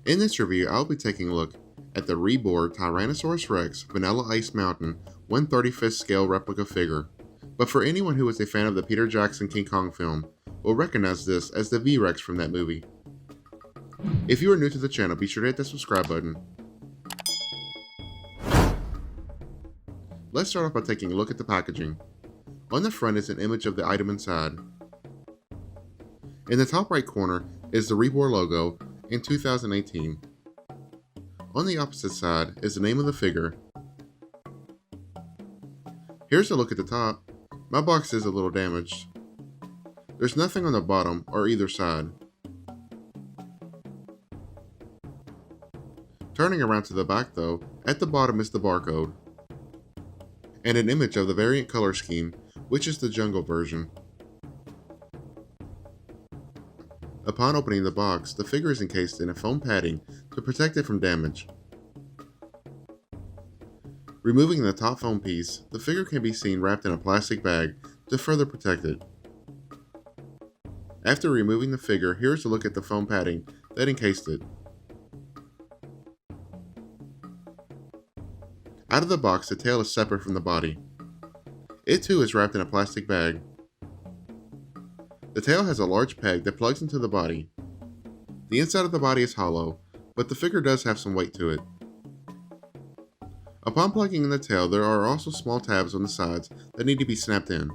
In this review, I'll be taking a look at the Rebor Tyrannosaurus Rex Vanilla Ice Mountain 1/35th scale replica figure. But for anyone who is a fan of the Peter Jackson King Kong film, will recognize this as the V-Rex from that movie. If you are new to the channel, be sure to hit the subscribe button. Let's start off by taking a look at the packaging. On the front is an image of the item inside. In the top right corner is the Rebor logo in 2018. On the opposite side is the name of the figure. Here's a look at the top. My box is a little damaged. There's nothing on the bottom or either side. Turning around to the back though, at the bottom is the barcode and an image of the variant color scheme, which is the jungle version. Upon opening the box, the figure is encased in a foam padding to protect it from damage. Removing the top foam piece, the figure can be seen wrapped in a plastic bag to further protect it. After removing the figure, here's a look at the foam padding that encased it. Out of the box, the tail is separate from the body. It too is wrapped in a plastic bag. The tail has a large peg that plugs into the body. The inside of the body is hollow, but the figure does have some weight to it. Upon plugging in the tail, there are also small tabs on the sides that need to be snapped in.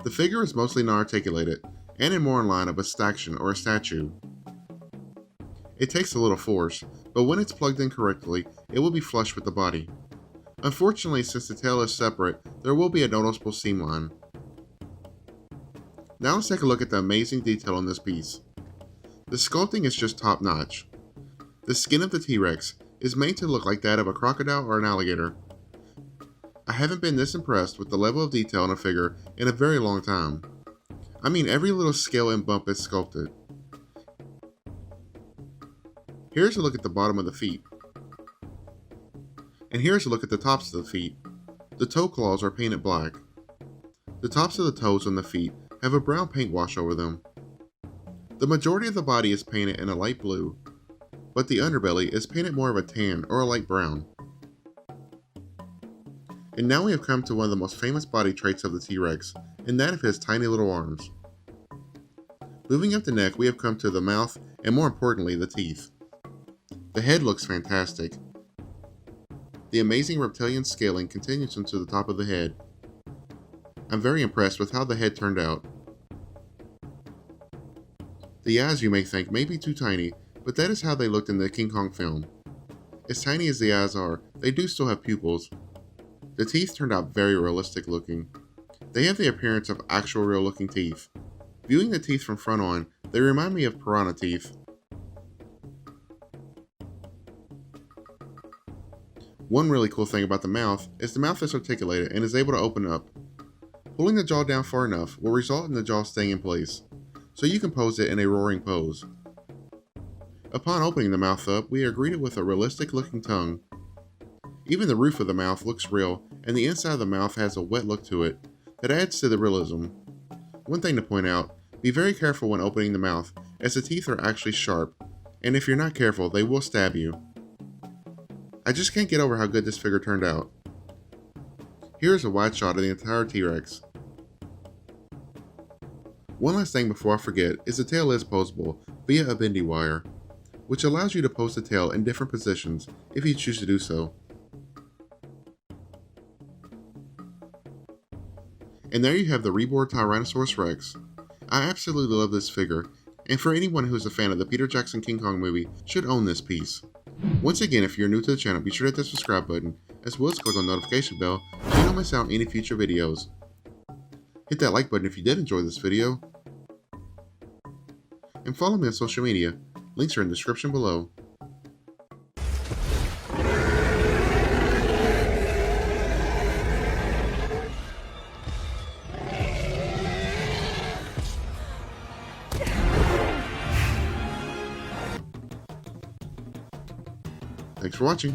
The figure is mostly non-articulated and more in line of a staction or a statue. It takes a little force, but when it's plugged in correctly, it will be flush with the body. Unfortunately, since the tail is separate, there will be a noticeable seam line. Now let's take a look at the amazing detail on this piece. The sculpting is just top notch. The skin of the T-Rex is made to look like that of a crocodile or an alligator. I haven't been this impressed with the level of detail in a figure in a very long time. I mean, every little scale and bump is sculpted. Here's a look at the bottom of the feet. And here's a look at the tops of the feet. The toe claws are painted black. The tops of the toes on the feet have a brown paint wash over them. The majority of the body is painted in a light blue, but the underbelly is painted more of a tan or a light brown. And now we have come to one of the most famous body traits of the T-Rex, and that of his tiny little arms. Moving up the neck, we have come to the mouth and more importantly, the teeth. The head looks fantastic. The amazing reptilian scaling continues into the top of the head. I'm very impressed with how the head turned out. The eyes, you may think, may be too tiny, but that is how they looked in the King Kong film. As tiny as the eyes are, they do still have pupils. The teeth turned out very realistic looking. They have the appearance of actual real looking teeth. Viewing the teeth from front on, they remind me of piranha teeth. One really cool thing about the mouth is the mouth is articulated and is able to open up. Pulling the jaw down far enough will result in the jaw staying in place, so you can pose it in a roaring pose. Upon opening the mouth up, we are greeted with a realistic looking tongue. Even the roof of the mouth looks real, and the inside of the mouth has a wet look to it that adds to the realism. One thing to point out, be very careful when opening the mouth, as the teeth are actually sharp, and if you're not careful, they will stab you. I just can't get over how good this figure turned out. Here is a wide shot of the entire T-Rex. One last thing before I forget is the tail is posable via a bendy wire, which allows you to pose the tail in different positions if you choose to do so. And there you have the Rebor Tyrannosaurus Rex. I absolutely love this figure, and for anyone who is a fan of the Peter Jackson King Kong movie, should own this piece. Once again, if you're new to the channel, be sure to hit the subscribe button, as well as click on the notification bell so you don't miss out on any future videos. Hit that like button if you did enjoy this video. And follow me on social media. Links are in the description below. Thanks for watching.